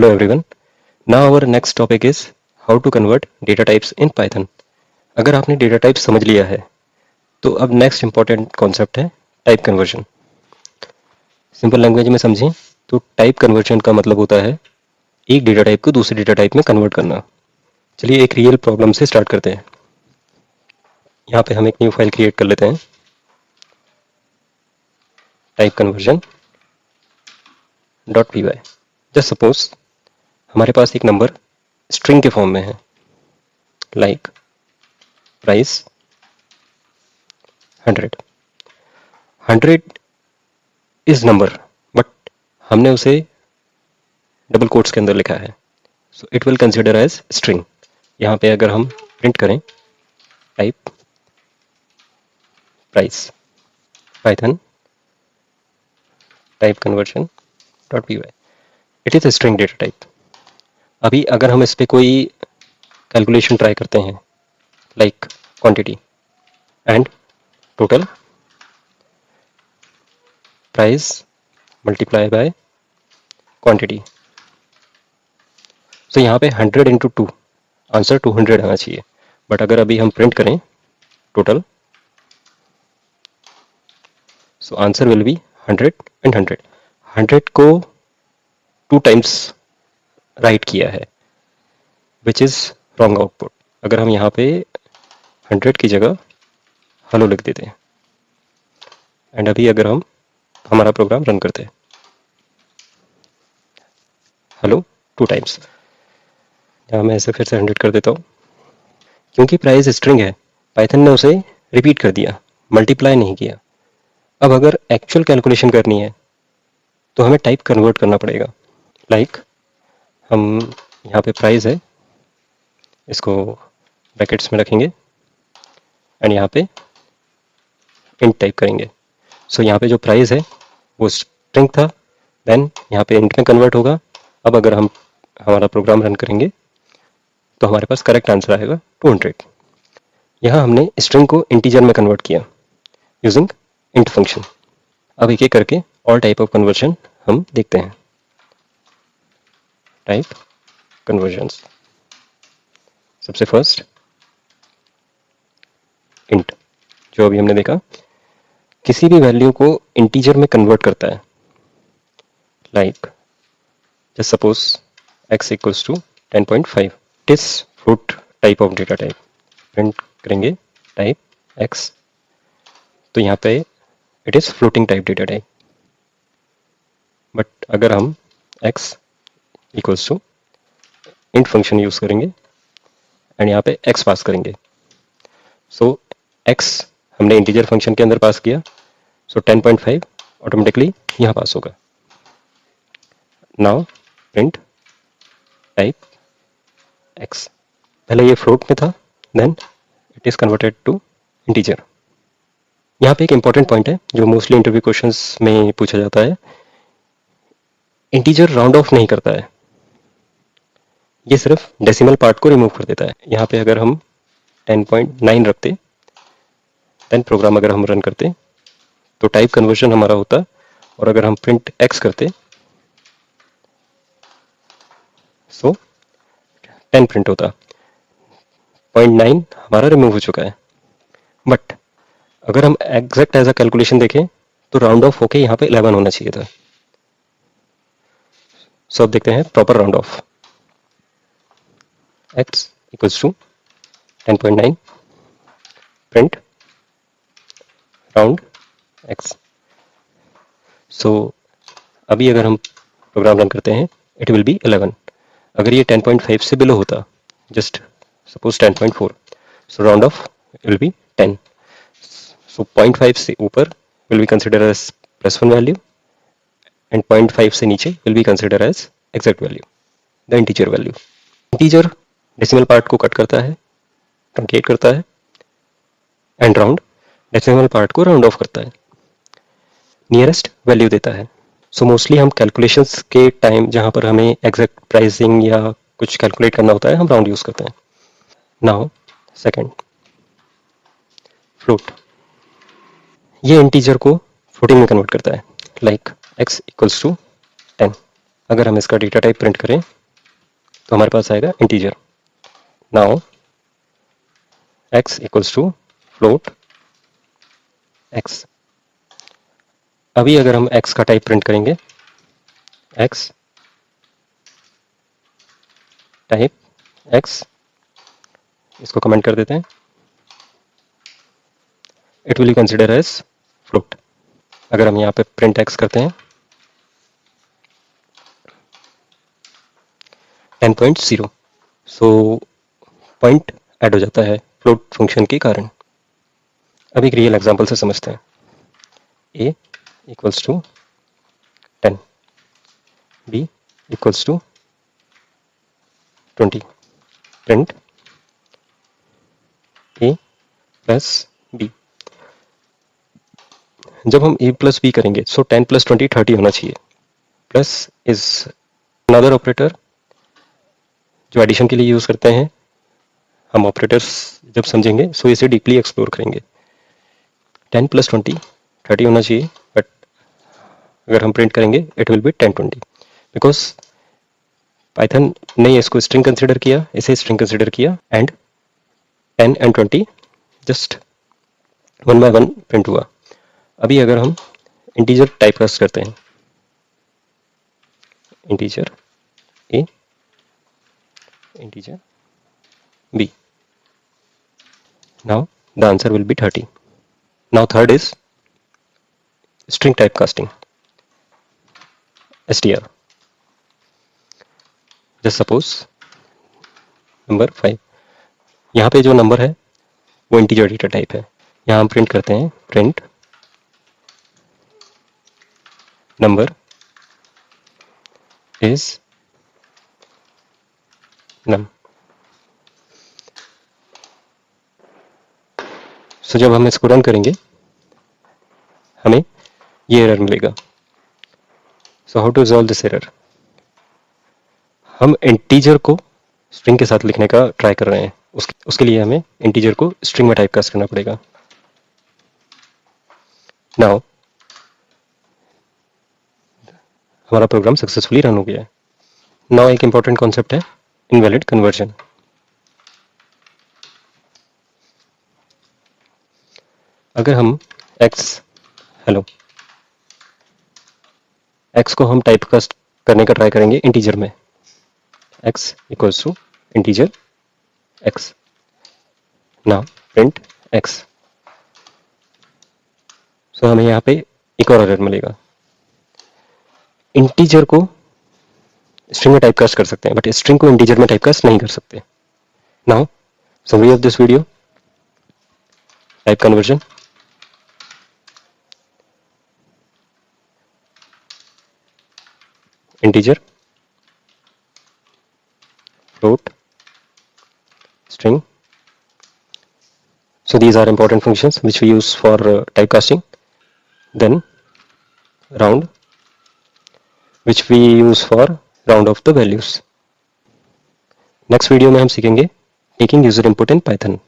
Hello everyone. Now our next topic is how to convert data types in Python. अगर आपने data type समझ लिया है तो अब नेक्स्ट इंपॉर्टेंट कॉन्सेप्ट है टाइप कन्वर्जन। सिंपल लैंग्वेज में समझें तो टाइप कन्वर्जन का मतलब होता है एक डेटा टाइप को दूसरे डेटा टाइप में कन्वर्ट करना। चलिए एक रियल प्रॉब्लम से स्टार्ट करते हैं। यहाँ पे हम एक न्यू फाइल क्रिएट कर लेते हैं, type conversion dot P Y. Just suppose हमारे पास एक नंबर स्ट्रिंग के फॉर्म में है, like price 100। 100 is number, but हमने उसे डबल कोट्स के अंदर लिखा है, so it will consider as string. यहाँ पे अगर हम प्रिंट करें type price Python type conversion dot P Y, it is string data type. अभी अगर हम इस पे कोई कैलकुलेशन ट्राई करते हैं, like quantity and total price multiply by quantity, so यहाँ पे 100 इंटू 2 आंसर 200 आना चाहिए। बट अगर अभी हम प्रिंट करें total, so answer will be 100 and 100। 100 को 2 टाइम्स राइट किया है, विच इज रॉन्ग आउटपुट। अगर हम यहाँ पे 100 की जगह हेलो लिख देते हैं एंड अभी अगर हम हमारा प्रोग्राम रन करते हैं हेलो 2 टाइम्स, यहाँ मैं ऐसे फिर से 100 कर देता हूँ। क्योंकि प्राइस स्ट्रिंग है, पाइथन ने उसे रिपीट कर दिया, मल्टीप्लाई नहीं किया। अब अगर एक्चुअल कैलकुलेशन करनी है तो हमें टाइप कन्वर्ट करना पड़ेगा। लाइक हम यहाँ पे प्राइस है, इसको ब्रैकेट्स में रखेंगे एंड यहाँ पे इंट टाइप करेंगे। सो यहाँ पे जो प्राइस है वो स्ट्रिंग था, देन यहाँ पे इंट में कन्वर्ट होगा। अब अगर हम हमारा प्रोग्राम रन करेंगे तो हमारे पास करेक्ट आंसर आएगा 200। यहाँ हमने स्ट्रिंग को इंटीजर में कन्वर्ट किया यूजिंग इंट फंक्शन। अब एक एक करके ऑल टाइप ऑफ कन्वर्जन हम देखते हैं। टाइप कन्वर्जन्स, सबसे फर्स्ट इंट, जो अभी हमने देखा किसी भी वैल्यू को इंटीजर में कन्वर्ट करता है। Like just suppose x equals to 10.5, it is float type of data type. Print करेंगे टाइप x, तो यहाँ पे it is floating type data type. But अगर हम x equals to int function use करेंगे एंड यहाँ पे x पास करेंगे, सो x हमने इंटीजर फंक्शन के अंदर पास किया, सो 10.5 ऑटोमेटिकली यहाँ पास होगा। नाउ प्रिंट टाइप x, पहले ये फ्लोट में था, then it is converted to integer. यहाँ पे एक इंपॉर्टेंट पॉइंट है जो मोस्टली इंटरव्यू क्वेश्चंस में पूछा जाता है, इंटीजर राउंड ऑफ नहीं करता है, ये सिर्फ डेसिमल पार्ट को रिमूव कर देता है। यहाँ पे अगर हम 10.9 रखते, देन प्रोग्राम अगर हम रन करते तो टाइप कन्वर्जन हमारा होता, और अगर हम प्रिंट x करते सो 10 प्रिंट होता। 0.9 हमारा रिमूव हो चुका है। बट अगर हम एग्जैक्ट एज अ कैलकुलेशन देखें तो राउंड ऑफ होके यहाँ पे 11 होना चाहिए था। सो अब देखते हैं proper round off. x equals to 10.9 print round x। So अभी अगर हम प्रोग्राम रन करते हैं इट विल बी 11। अगर ये 10.5 से बिलो होता, just suppose 10.4, so round off will be 10। So 0.5 से ऊपर will be consider as +1 value and 0.5 से नीचे will be consider as exact value, the integer value. Integer decimal part को कट करता है, ट्रंकेट करता है, एंड राउंड डेसिमल पार्ट को राउंड ऑफ करता है, नियरेस्ट वैल्यू देता है। सो मोस्टली हम कैलकुलेशंस के टाइम जहाँ पर हमें एग्जैक्ट प्राइसिंग या कुछ कैलकुलेट करना होता है हम राउंड यूज करते हैं। नाउ सेकंड फ्लोट, ये इंटीजर को फ्लोटिंग में कन्वर्ट करता है, लाइक x इक्वल्स टू 10। अगर हम इसका डेटा टाइप प्रिंट करें तो हमारे पास आएगा integer. Now x equals to float x। अभी अगर हम x का टाइप प्रिंट करेंगे, x टाइप x, इसको कमेंट कर देते हैं, it will consider as float. अगर हम यहाँ पे प्रिंट x करते हैं 10.0, सो पॉइंट ऐड हो जाता है फ्लोट फंक्शन के कारण। अब एक रियल एग्जांपल से समझते हैं। a equals to 10, b equals to 20, print a plus b। जब हम a प्लस b करेंगे सो 10 प्लस 20 30 होना चाहिए। प्लस इज अनदर ऑपरेटर जो एडिशन के लिए यूज करते हैं। हम ऑपरेटर्स जब समझेंगे सो इसे डीपली एक्सप्लोर करेंगे। 10 प्लस 20 30 होना चाहिए, बट अगर हम प्रिंट करेंगे it will be 1020, because Python ने इसको स्ट्रिंग कंसिडर किया, इसे स्ट्रिंग कंसिडर किया, and 10 and 20 just 1 by 1 print हुआ। अभी अगर हम इंटीजर टाइपकास्ट करते हैं, integer a, integer b, now the answer will be 30. Now third is string typecasting, str. Just suppose number 5, यहाँ पे जो नंबर है वो इंटीजर डेटा टाइप है। यहाँ हम प्रिंट करते हैं print number is num. So जब हम इसको रन करेंगे हमें ये एरर मिलेगा। So how to resolve this error? हम इंटीजर को स्ट्रिंग के साथ लिखने का ट्राई कर रहे हैं, उसके लिए हमें इंटीजर को स्ट्रिंग में टाइपकास्ट करना पड़ेगा। नाउ हमारा प्रोग्राम सक्सेसफुली रन हो गया है। नाउ एक इंपॉर्टेंट कॉन्सेप्ट है इनवैलिड कन्वर्जन। अगर हम हेलो x को हम टाइपकास्ट करने का ट्राई करेंगे इंटीजर में, x equals to integer x, now print x। So हमें यहाँ पे एक और एरर मिलेगा। इंटीजर को स्ट्रिंग में टाइपकास्ट कर सकते हैं, बट स्ट्रिंग को इंटीजर में टाइपकास्ट नहीं कर सकते। Now summary of this video, type conversion. Integer, float, string. So these are important functions which we use for typecasting. Then round, which we use for round of the values. Next video में हम सीखेंगे taking user input in Python.